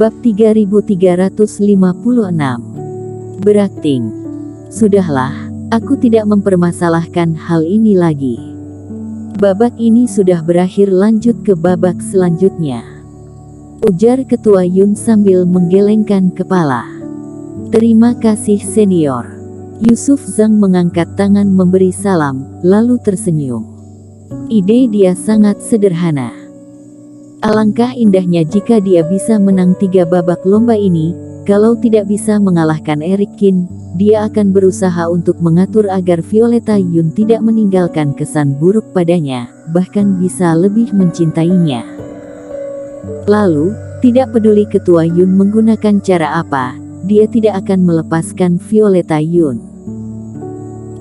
Bab 3356. Berakting. Sudahlah, aku tidak mempermasalahkan hal ini lagi. Babak ini sudah berakhir, lanjut ke babak selanjutnya, ujar Ketua Yun sambil menggelengkan kepala. Terima kasih senior. Yusuf Zhang mengangkat tangan memberi salam, lalu tersenyum. Ide dia sangat sederhana. Alangkah indahnya jika dia bisa menang 3 babak lomba ini. Kalau tidak bisa mengalahkan Eric Qin, dia akan berusaha untuk mengatur agar Violeta Yun tidak meninggalkan kesan buruk padanya, bahkan bisa lebih mencintainya. Lalu, tidak peduli Ketua Yun menggunakan cara apa, dia tidak akan melepaskan Violeta Yun.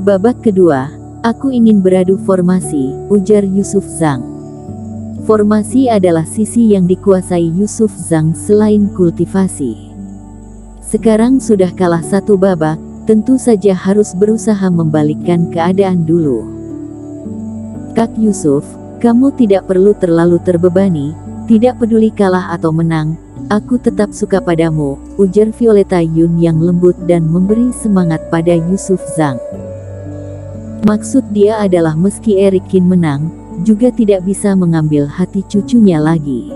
Babak kedua, aku ingin beradu formasi, ujar Yusuf Zhang. Formasi adalah sisi yang dikuasai Yusuf Zhang selain kultivasi. Sekarang sudah kalah 1 babak, tentu saja harus berusaha membalikkan keadaan dulu. Kak Yusuf, kamu tidak perlu terlalu terbebani, tidak peduli kalah atau menang, aku tetap suka padamu, ujar Violeta Yun yang lembut dan memberi semangat pada Yusuf Zhang. Maksud dia adalah meski Eric Qin menang, juga tidak bisa mengambil hati cucunya lagi.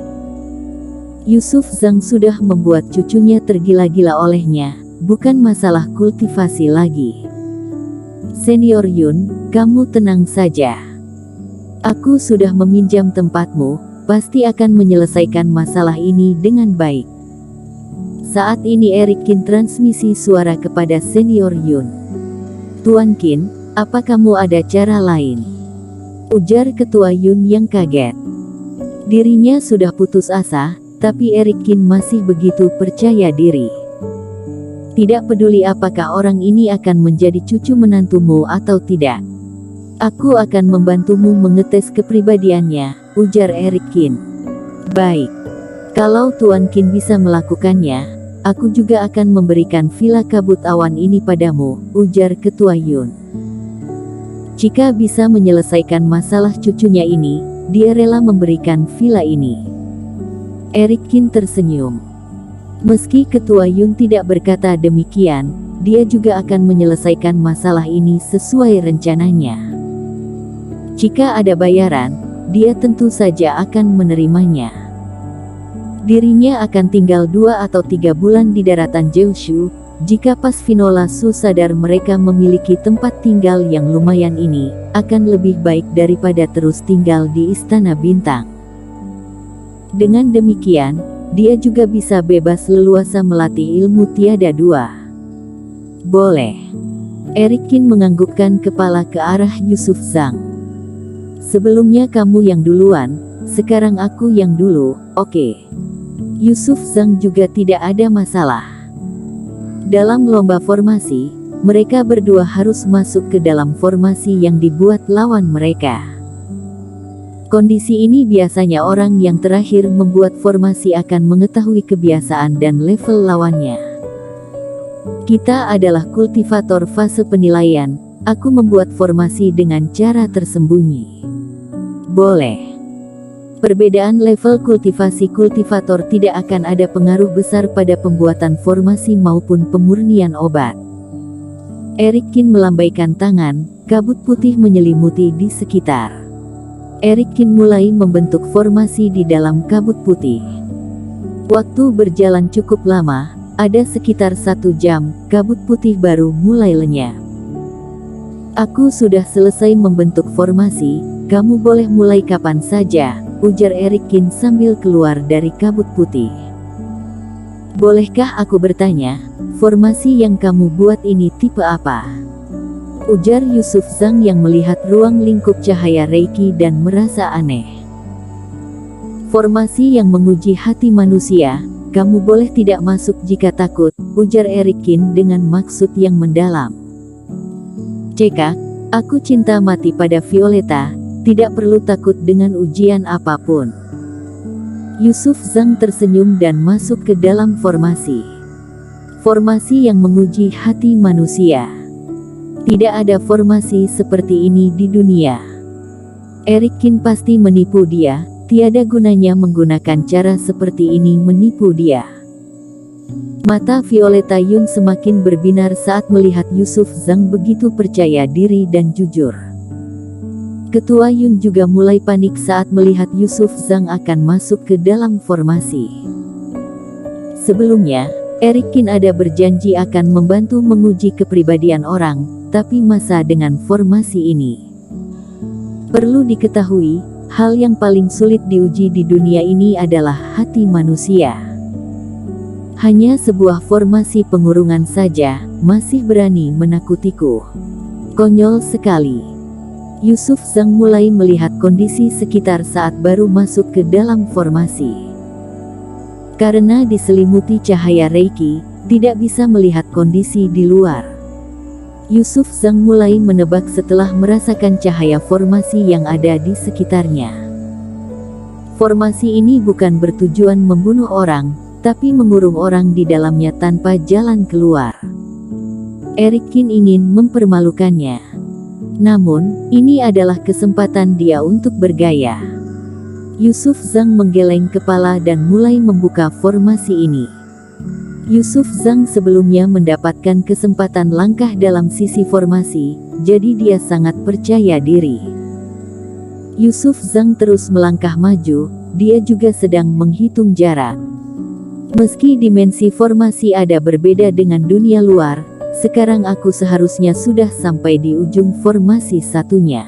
Yusuf Zhang sudah membuat cucunya tergila-gila olehnya, bukan masalah kultivasi lagi. Senior Yun, kamu tenang saja. Aku sudah meminjam tempatmu, pasti akan menyelesaikan masalah ini dengan baik. Saat ini Eric Qin transmisi suara kepada Senior Yun. Tuan Qin, apa kamu ada cara lain? Ujar Ketua Yun yang kaget. Dirinya sudah putus asa, tapi Eric Qin masih begitu percaya diri. Tidak peduli apakah orang ini akan menjadi cucu menantumu atau tidak. Aku akan membantumu mengetes kepribadiannya, ujar Eric Qin. Baik. Kalau Tuan Qin bisa melakukannya, aku juga akan memberikan villa kabut awan ini padamu, ujar Ketua Yun. Jika bisa menyelesaikan masalah cucunya ini, dia rela memberikan villa ini. Eric Qin tersenyum. Meski Ketua Yun tidak berkata demikian, dia juga akan menyelesaikan masalah ini sesuai rencananya. Jika ada bayaran, dia tentu saja akan menerimanya. Dirinya akan tinggal 2 atau 3 bulan di daratan Jeushu. Jika pas Vinola Su sadar mereka memiliki tempat tinggal yang lumayan ini, akan lebih baik daripada terus tinggal di Istana Bintang. Dengan demikian, dia juga bisa bebas leluasa melatih ilmu tiada 2. Boleh. Eric Qin menganggukkan kepala ke arah Yusuf Zhang. Sebelumnya kamu yang duluan, sekarang aku yang dulu, oke. Yusuf Zhang juga tidak ada masalah. Dalam lomba formasi, mereka berdua harus masuk ke dalam formasi yang dibuat lawan mereka. Kondisi ini biasanya orang yang terakhir membuat formasi akan mengetahui kebiasaan dan level lawannya. Kita adalah kultivator fase penilaian, aku membuat formasi dengan cara tersembunyi. Boleh. Perbedaan level kultivasi kultivator tidak akan ada pengaruh besar pada pembuatan formasi maupun pemurnian obat. Eric Qin melambaikan tangan, kabut putih menyelimuti di sekitar. Eric Qin mulai membentuk formasi di dalam kabut putih. Waktu berjalan cukup lama, ada sekitar 1 jam, kabut putih baru mulai lenyap. Aku sudah selesai membentuk formasi, kamu boleh mulai kapan saja, ujar Eric Qin sambil keluar dari kabut putih. Bolehkah aku bertanya, formasi yang kamu buat ini tipe apa? Ujar Yusuf Zhang yang melihat ruang lingkup cahaya Reiki dan merasa aneh. Formasi yang menguji hati manusia, kamu boleh tidak masuk jika takut, ujar Eric Qin dengan maksud yang mendalam. Cekak, aku cinta mati pada Violeta, tidak perlu takut dengan ujian apapun. Yusuf Zhang tersenyum dan masuk ke dalam formasi. Formasi yang menguji hati manusia. Tidak ada formasi seperti ini di dunia. Eric Qin pasti menipu dia, tiada gunanya menggunakan cara seperti ini menipu dia. Mata Violeta Yun semakin berbinar saat melihat Yusuf Zhang begitu percaya diri dan jujur. Ketua Yun juga mulai panik saat melihat Yusuf Zhang akan masuk ke dalam formasi. Sebelumnya, Eric Qin ada berjanji akan membantu menguji kepribadian orang, tapi masa dengan formasi ini? Perlu diketahui, hal yang paling sulit diuji di dunia ini adalah hati manusia. Hanya sebuah formasi pengurungan saja, masih berani menakutiku. Konyol sekali. Yusuf Zhang mulai melihat kondisi sekitar saat baru masuk ke dalam formasi. Karena diselimuti cahaya Reiki, tidak bisa melihat kondisi di luar. Yusuf Zhang mulai menebak setelah merasakan cahaya formasi yang ada di sekitarnya. Formasi ini bukan bertujuan membunuh orang, tapi mengurung orang di dalamnya tanpa jalan keluar. Eric Qin ingin mempermalukannya. Namun, ini adalah kesempatan dia untuk bergaya. Yusuf Zhang menggeleng kepala dan mulai membuka formasi ini. Yusuf Zhang sebelumnya mendapatkan kesempatan langkah dalam sisi formasi, jadi dia sangat percaya diri. Yusuf Zhang terus melangkah maju, dia juga sedang menghitung jarak. Meski dimensi formasi ada berbeda dengan dunia luar, sekarang aku seharusnya sudah sampai di ujung formasi satunya.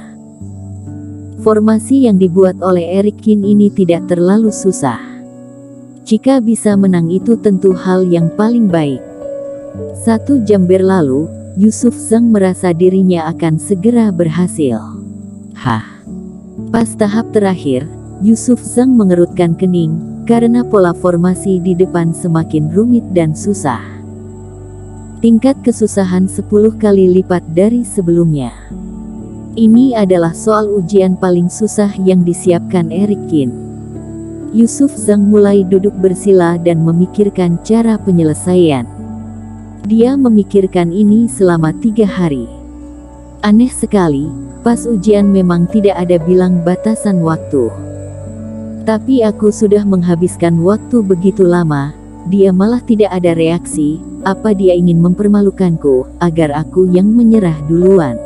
Formasi yang dibuat oleh Eric Qin ini tidak terlalu susah. Jika bisa menang itu tentu hal yang paling baik. 1 jam berlalu, Yusuf Zhang merasa dirinya akan segera berhasil. Pas tahap terakhir, Yusuf Zhang mengerutkan kening, karena pola formasi di depan semakin rumit dan susah. Tingkat kesusahan 10 kali lipat dari sebelumnya. Ini adalah soal ujian paling susah yang disiapkan Eric Qin. Yusuf Zhang mulai duduk bersila dan memikirkan cara penyelesaian. Dia memikirkan ini selama 3 hari. Aneh sekali, pas ujian memang tidak ada bilang batasan waktu. Tapi aku sudah menghabiskan waktu begitu lama, dia malah tidak ada reaksi. Apa dia ingin mempermalukanku, agar aku yang menyerah duluan?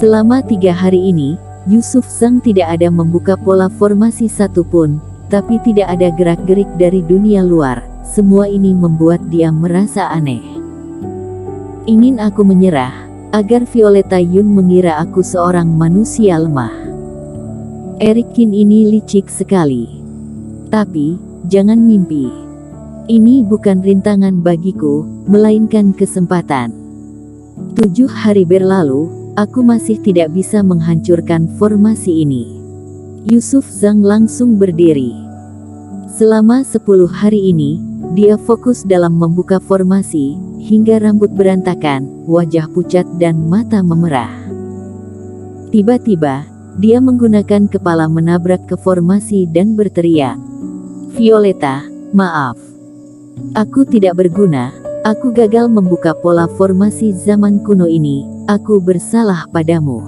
Selama 3 hari ini, Yusuf Zhang tidak ada membuka pola formasi satupun, tapi tidak ada gerak-gerik dari dunia luar. Semua ini membuat dia merasa aneh. Ingin aku menyerah, agar Violeta Yun mengira aku seorang manusia lemah. Eric Qin ini licik sekali. Tapi, jangan mimpi. Ini bukan rintangan bagiku, melainkan kesempatan. 7 hari berlalu, aku masih tidak bisa menghancurkan formasi ini. Yusuf Zhang langsung berdiri. Selama 10 hari ini, dia fokus dalam membuka formasi, hingga rambut berantakan, wajah pucat dan mata memerah. Tiba-tiba, dia menggunakan kepala menabrak ke formasi dan berteriak, "Violeta, maaf. Aku tidak berguna, aku gagal membuka pola formasi zaman kuno ini, aku bersalah padamu.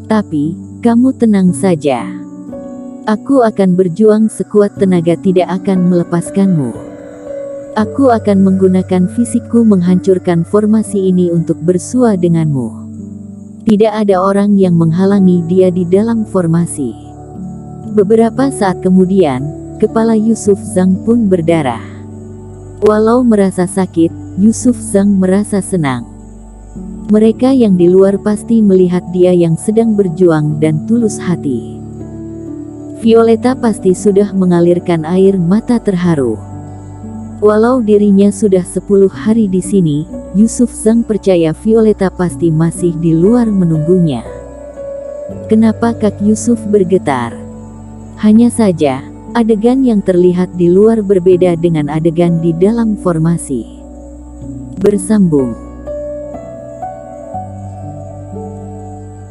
Tapi, kamu tenang saja. Aku akan berjuang sekuat tenaga tidak akan melepaskanmu. Aku akan menggunakan fisikku menghancurkan formasi ini untuk bersua denganmu." Tidak ada orang yang menghalangi dia di dalam formasi. Beberapa saat kemudian, kepala Yusuf Zhang pun berdarah. Walau merasa sakit, Yusuf Zhang merasa senang. Mereka yang di luar pasti melihat dia yang sedang berjuang dan tulus hati. Violeta pasti sudah mengalirkan air mata terharu. Walau dirinya sudah 10 hari di sini, Yusuf Zhang percaya Violeta pasti masih di luar menunggunya. Kenapa kaki Yusuf bergetar? Hanya saja, adegan yang terlihat di luar berbeda dengan adegan di dalam formasi. Bersambung.